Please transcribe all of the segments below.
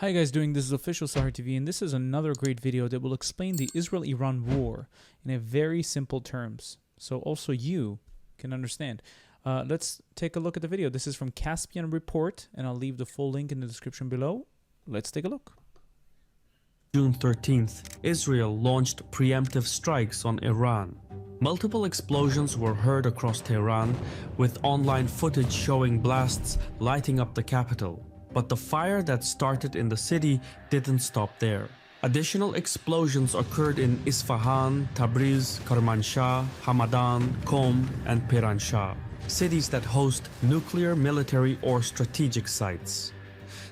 Hi guys, this is Official Sahar TV, and this is another great video that will explain the Israel-Iran war in a very simple terms, so also you can understand. Let's take a look at the video. This is from Caspian Report, and I'll leave the full link in the description below. Let's take a look. June 13th, Israel launched preemptive strikes on Iran. Multiple explosions were heard across Tehran, with online footage showing blasts lighting up the capital. But the fire that started in the city didn't stop there. Additional explosions occurred in Isfahan, Tabriz, Kermanshah, Hamadan, Qom, and Piranshaah, cities that host nuclear, military, or strategic sites.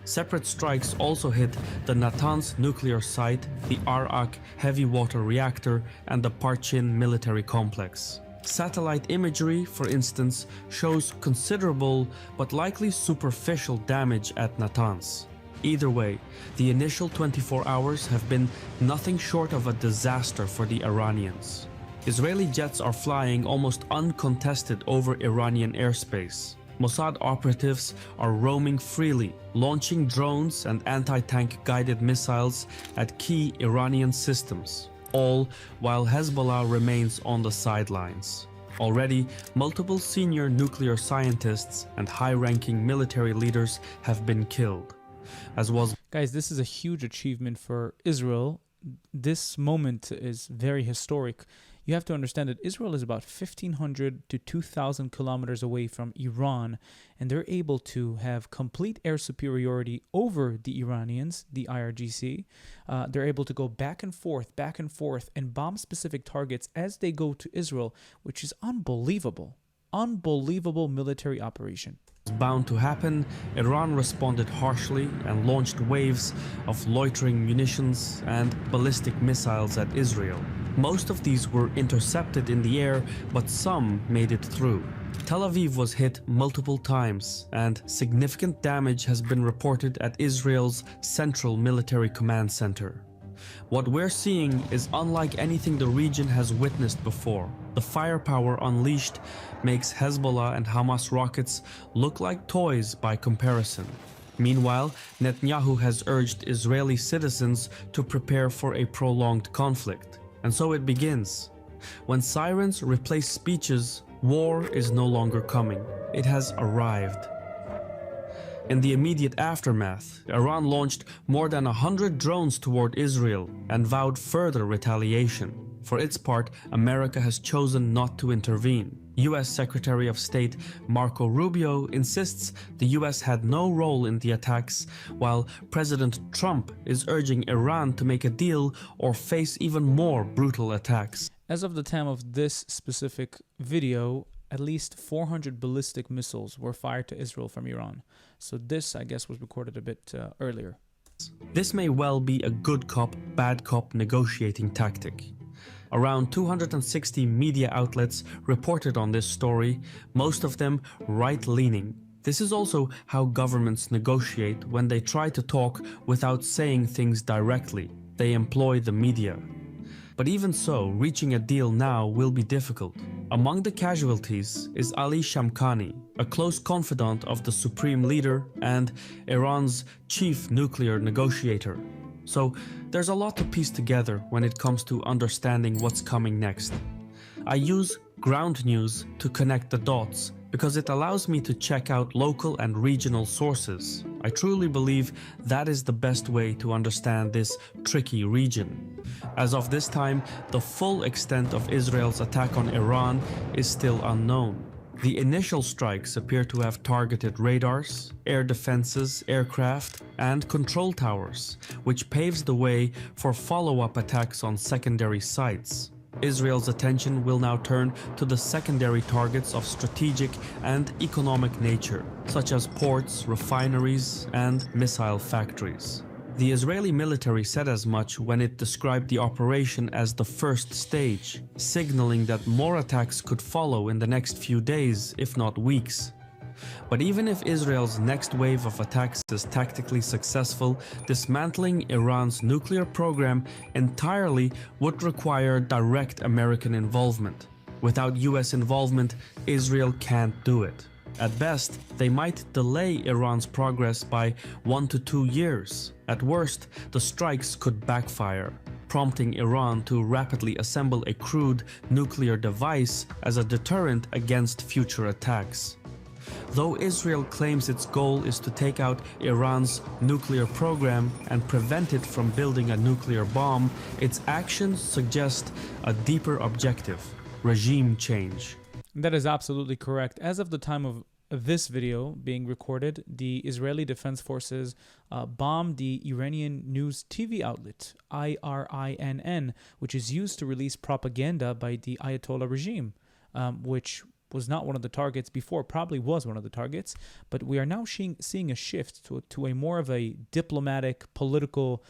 Separate strikes also hit the Natanz nuclear site, the Arak heavy water reactor, and the Parchin military complex. Satellite imagery, for instance, shows considerable but likely superficial damage at Natanz. Either way, the initial 24 hours have been nothing short of a disaster for the Iranians. Israeli jets are flying almost uncontested over Iranian airspace. Mossad operatives are roaming freely, launching drones and anti-tank guided missiles at key Iranian systems, all while Hezbollah remains on the sidelines. Already, multiple senior nuclear scientists and high-ranking military leaders have been killed, as was... Guys, this is a huge achievement for Israel. This moment is very historic. You have to understand that Israel is about 1,500 to 2,000 kilometers away from Iran, and they're able to have complete air superiority over the Iranians, the IRGC. They're able to go back and forth, and bomb specific targets as they go to Israel, which is unbelievable. Unbelievable military operation. Bound to happen, Iran responded harshly and launched waves of loitering munitions and ballistic missiles at Israel. Most of these were intercepted in the air, but some made it through. Tel Aviv was hit multiple times, and significant damage has been reported at Israel's Central Military Command Center. What we're seeing is unlike anything the region has witnessed before. The firepower unleashed makes Hezbollah and Hamas rockets look like toys by comparison. Meanwhile, Netanyahu has urged Israeli citizens to prepare for a prolonged conflict. And so it begins. When sirens replace speeches, war is no longer coming. It has arrived. In the immediate aftermath, Iran launched more than 100 drones toward Israel and vowed further retaliation. For its part, America has chosen not to intervene. US Secretary of State Marco Rubio insists the US had no role in the attacks, while President Trump is urging Iran to make a deal or face even more brutal attacks. As of the time of this specific video, at least 400 ballistic missiles were fired to Israel from Iran. So this, I guess, was recorded a bit earlier. This may well be a good cop, bad cop negotiating tactic. Around 260 media outlets reported on this story, most of them right-leaning. This is also how governments negotiate when they try to talk without saying things directly. They employ the media. But even so, reaching a deal now will be difficult. Among the casualties is Ali Shamkhani, a close confidant of the supreme leader and Iran's chief nuclear negotiator. So there's a lot to piece together when it comes to understanding what's coming next. I use ground news to connect the dots because it allows me to check out local and regional sources. I truly believe that is the best way to understand this tricky region. As of this time, the full extent of Israel's attack on Iran is still unknown. The initial strikes appear to have targeted radars, air defenses, aircraft, and control towers, which paves the way for follow-up attacks on secondary sites. Israel's attention will now turn to the secondary targets of strategic and economic nature, such as ports, refineries, and missile factories. The Israeli military said as much when it described the operation as the first stage, signaling that more attacks could follow in the next few days, if not weeks. But even if Israel's next wave of attacks is tactically successful, dismantling Iran's nuclear program entirely would require direct American involvement. Without US involvement, Israel can't do it. At best, they might delay Iran's progress by 1 to 2 years. At worst, the strikes could backfire, prompting Iran to rapidly assemble a crude nuclear device as a deterrent against future attacks. Though Israel claims its goal is to take out Iran's nuclear program and prevent it from building a nuclear bomb, its actions suggest a deeper objective: regime change. That is absolutely correct. As of the time of this video being recorded, the Israeli Defense Forces bombed the Iranian news TV outlet, IRINN, which is used to release propaganda by the Ayatollah regime, which was not one of the targets before, probably was one of the targets, but we are now seeing a shift to a more of a diplomatic, political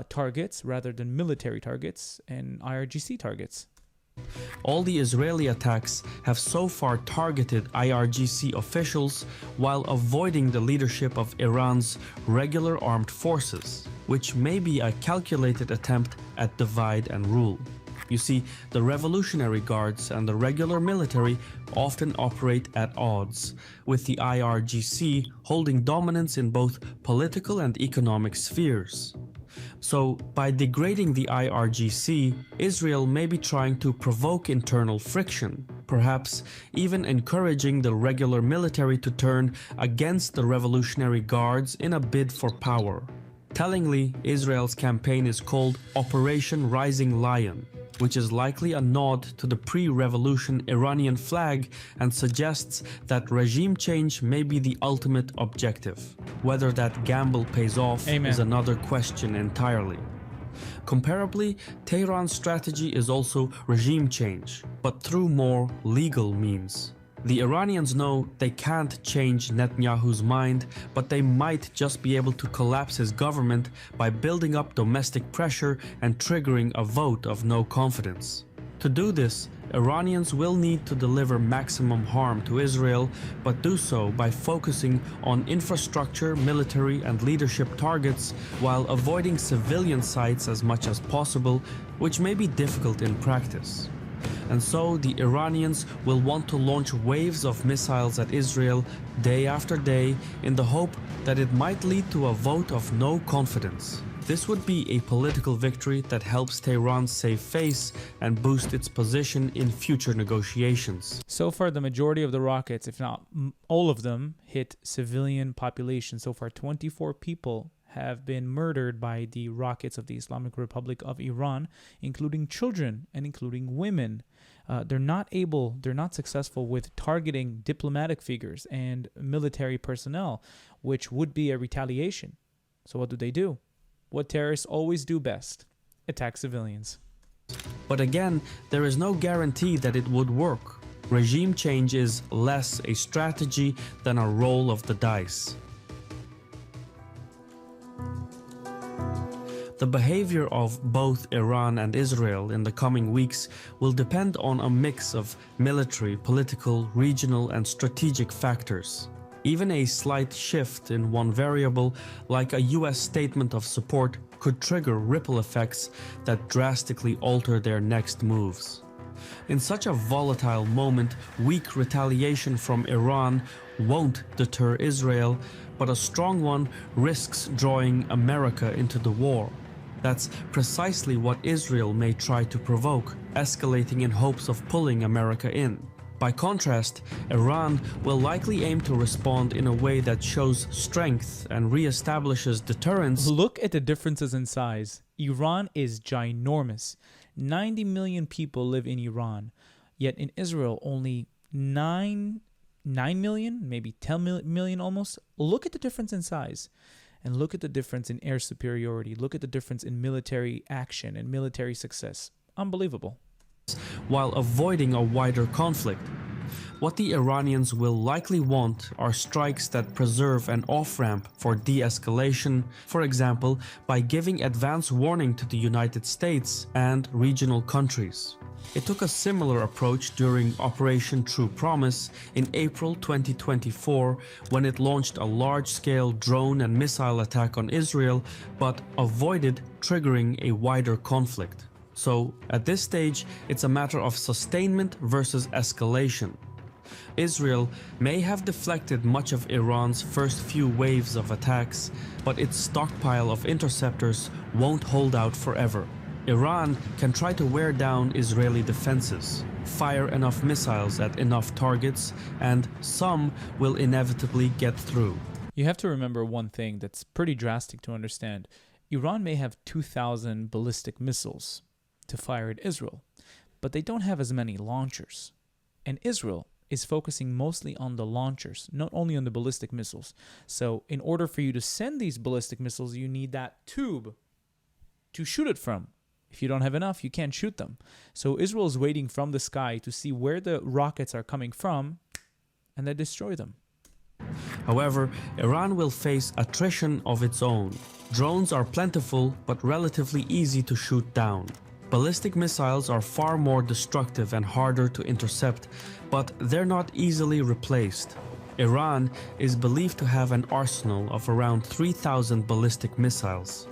targets rather than military targets and IRGC targets. All the Israeli attacks have so far targeted IRGC officials while avoiding the leadership of Iran's regular armed forces, which may be a calculated attempt at divide and rule. You see, the Revolutionary Guards and the regular military often operate at odds, with the IRGC holding dominance in both political and economic spheres. So, by degrading the IRGC, Israel may be trying to provoke internal friction, perhaps even encouraging the regular military to turn against the Revolutionary Guards in a bid for power. Tellingly, Israel's campaign is called Operation Rising Lion, which is likely a nod to the pre-revolution Iranian flag and suggests that regime change may be the ultimate objective. Whether that gamble pays off is another question entirely. Comparably, Tehran's strategy is also regime change, but through more legal means. The Iranians know they can't change Netanyahu's mind, but they might just be able to collapse his government by building up domestic pressure and triggering a vote of no confidence. To do this, Iranians will need to deliver maximum harm to Israel, but do so by focusing on infrastructure, military, and leadership targets while avoiding civilian sites as much as possible, which may be difficult in practice. And so the Iranians will want to launch waves of missiles at Israel day after day in the hope that it might lead to a vote of no confidence. This would be a political victory that helps Tehran save face and boost its position in future negotiations. So far, the majority of the rockets, if not all of them, hit civilian population. So far, 24 people have been murdered by the rockets of the Islamic Republic of Iran, including children and including women. They're not successful with targeting diplomatic figures and military personnel, which would be a retaliation. So what do? What terrorists always do best: attack civilians. But again, there is no guarantee that it would work. Regime change is less a strategy than a roll of the dice. The behavior of both Iran and Israel in the coming weeks will depend on a mix of military, political, regional, and strategic factors. Even a slight shift in one variable, like a US statement of support, could trigger ripple effects that drastically alter their next moves. In such a volatile moment, weak retaliation from Iran won't deter Israel, but a strong one risks drawing America into the war. That's precisely what Israel may try to provoke, escalating in hopes of pulling America in. By contrast, Iran will likely aim to respond in a way that shows strength and reestablishes deterrence. Look at the differences in size. Iran is ginormous. 90 million people live in Iran, yet in Israel only 9 million, maybe 10 million almost. Look at the difference in size. And look at the difference in air superiority. Look at the difference in military action and military success. Unbelievable. While avoiding a wider conflict. What the Iranians will likely want are strikes that preserve an off-ramp for de-escalation, for example, by giving advance warning to the United States and regional countries. It took a similar approach during Operation True Promise in April 2024, when it launched a large-scale drone and missile attack on Israel, but avoided triggering a wider conflict. So, at this stage, it's a matter of sustainment versus escalation. Israel may have deflected much of Iran's first few waves of attacks, but its stockpile of interceptors won't hold out forever. Iran can try to wear down Israeli defenses, fire enough missiles at enough targets, and some will inevitably get through. You have to remember one thing that's pretty drastic to understand. Iran may have 2,000 ballistic missiles to fire at Israel, but they don't have as many launchers. And Israel is focusing mostly on the launchers, not only on the ballistic missiles. So in order for you to send these ballistic missiles, you need that tube to shoot it from. If you don't have enough, you can't shoot them. So Israel is waiting from the sky to see where the rockets are coming from and then destroy them. However, Iran will face attrition of its own. Drones are plentiful but relatively easy to shoot down. Ballistic missiles are far more destructive and harder to intercept, but they're not easily replaced. Iran is believed to have an arsenal of around 3,000 ballistic missiles.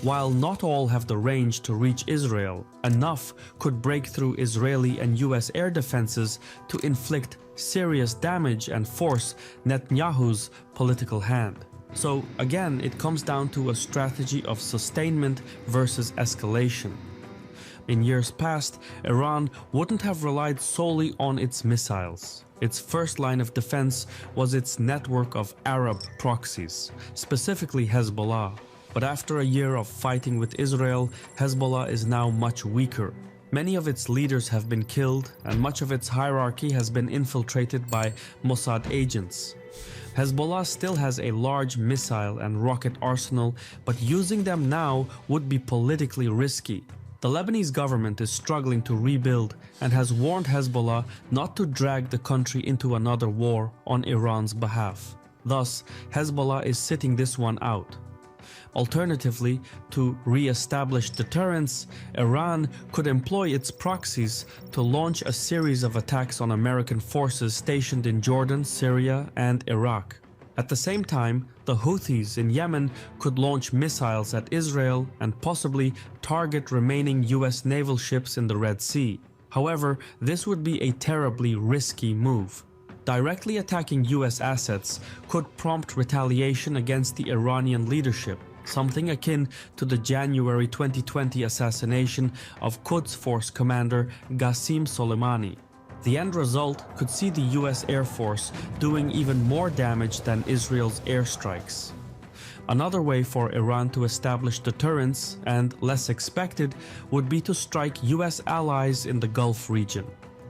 While not all have the range to reach Israel, enough could break through Israeli and US air defenses to inflict serious damage and force Netanyahu's political hand. So again, it comes down to a strategy of sustainment versus escalation. In years past, Iran wouldn't have relied solely on its missiles. Its first line of defense was its network of Arab proxies, specifically Hezbollah. But after a year of fighting with Israel, Hezbollah is now much weaker. Many of its leaders have been killed, and much of its hierarchy has been infiltrated by Mossad agents. Hezbollah still has a large missile and rocket arsenal, but using them now would be politically risky. The Lebanese government is struggling to rebuild and has warned Hezbollah not to drag the country into another war on Iran's behalf. Thus, Hezbollah is sitting this one out. Alternatively, to re-establish deterrence, Iran could employ its proxies to launch a series of attacks on American forces stationed in Jordan, Syria, and Iraq. At the same time, the Houthis in Yemen could launch missiles at Israel and possibly target remaining US naval ships in the Red Sea. However, this would be a terribly risky move. Directly attacking US assets could prompt retaliation against the Iranian leadership, something akin to the January 2020 assassination of Quds Force commander Qasem Soleimani. The end result could see the US Air Force doing even more damage than Israel's airstrikes. Another way for Iran to establish deterrence, and less expected, would be to strike US allies in the Gulf region.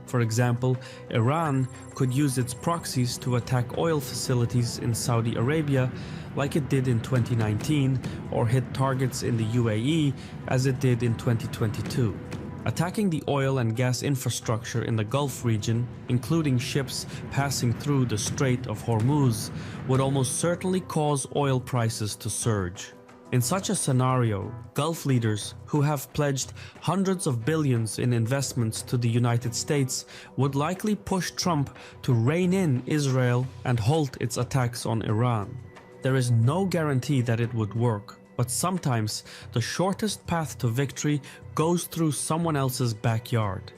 For example, Iran could use its proxies to attack oil facilities in Saudi Arabia like it did in 2019, or hit targets in the UAE as it did in 2022. Attacking the oil and gas infrastructure in the Gulf region, including ships passing through the Strait of Hormuz, would almost certainly cause oil prices to surge. In such a scenario, Gulf leaders who have pledged hundreds of billions in investments to the United States would likely push Trump to rein in Israel and halt its attacks on Iran. There is no guarantee that it would work, but sometimes the shortest path to victory goes through someone else's backyard.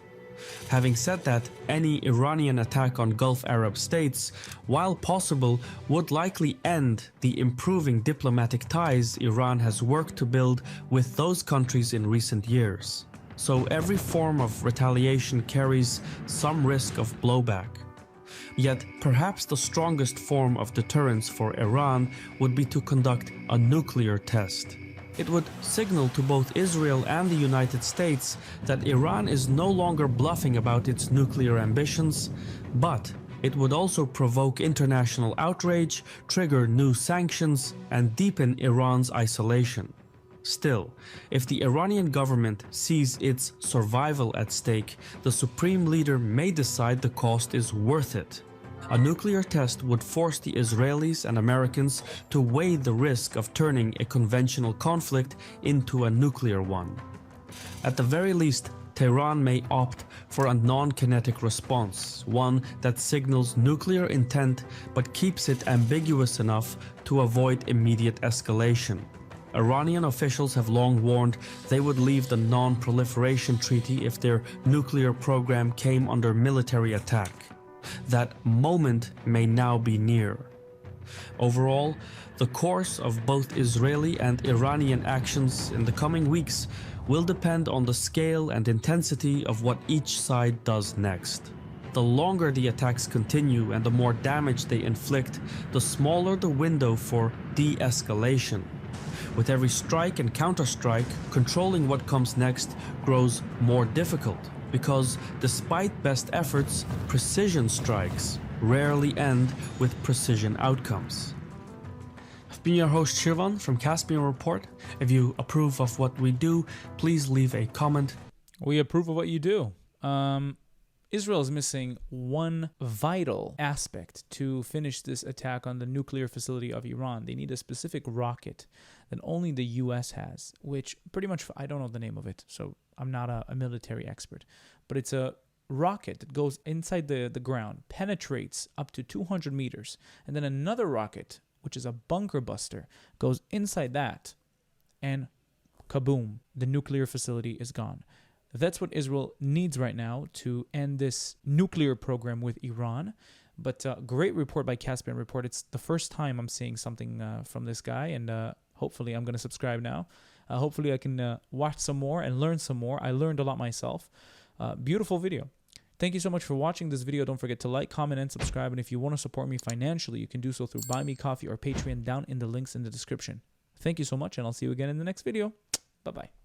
Having said that, any Iranian attack on Gulf Arab states, while possible, would likely end the improving diplomatic ties Iran has worked to build with those countries in recent years. So every form of retaliation carries some risk of blowback. Yet, perhaps the strongest form of deterrence for Iran would be to conduct a nuclear test. It would signal to both Israel and the United States that Iran is no longer bluffing about its nuclear ambitions, but it would also provoke international outrage, trigger new sanctions, and deepen Iran's isolation. Still, if the Iranian government sees its survival at stake, the supreme leader may decide the cost is worth it. A nuclear test would force the Israelis and Americans to weigh the risk of turning a conventional conflict into a nuclear one. At the very least, Tehran may opt for a non-kinetic response, one that signals nuclear intent but keeps it ambiguous enough to avoid immediate escalation. Iranian officials have long warned they would leave the Non-Proliferation Treaty if their nuclear program came under military attack. That moment may now be near. Overall, the course of both Israeli and Iranian actions in the coming weeks will depend on the scale and intensity of what each side does next. The longer the attacks continue and the more damage they inflict, the smaller the window for de-escalation. With every strike and counterstrike, controlling what comes next grows more difficult, because despite best efforts, precision strikes rarely end with precision outcomes. I've been your host Shirvan from Caspian Report. If you approve of what we do, please leave a comment. We approve of what you do. Israel is missing one vital aspect to finish this attack on the nuclear facility of Iran. They need a specific rocket that only the US has, which pretty much, I don't know the name of it, so I'm not a military expert, but it's a rocket that goes inside the ground, penetrates up to 200 meters, and then another rocket, which is a bunker buster, goes inside that, and kaboom, the nuclear facility is gone. That's what Israel needs right now to end this nuclear program with Iran. But great report by Caspian Report. It's the first time I'm seeing something from this guy, and hopefully I'm going to subscribe now. Hopefully I can watch some more and learn some more. I learned a lot myself. Beautiful video. Thank you so much for watching this video. Don't forget to like, comment, and subscribe. And if you want to support me financially, you can do so through Buy Me Coffee or Patreon down in the links in the description. Thank you so much, and I'll see you again in the next video. Bye-bye.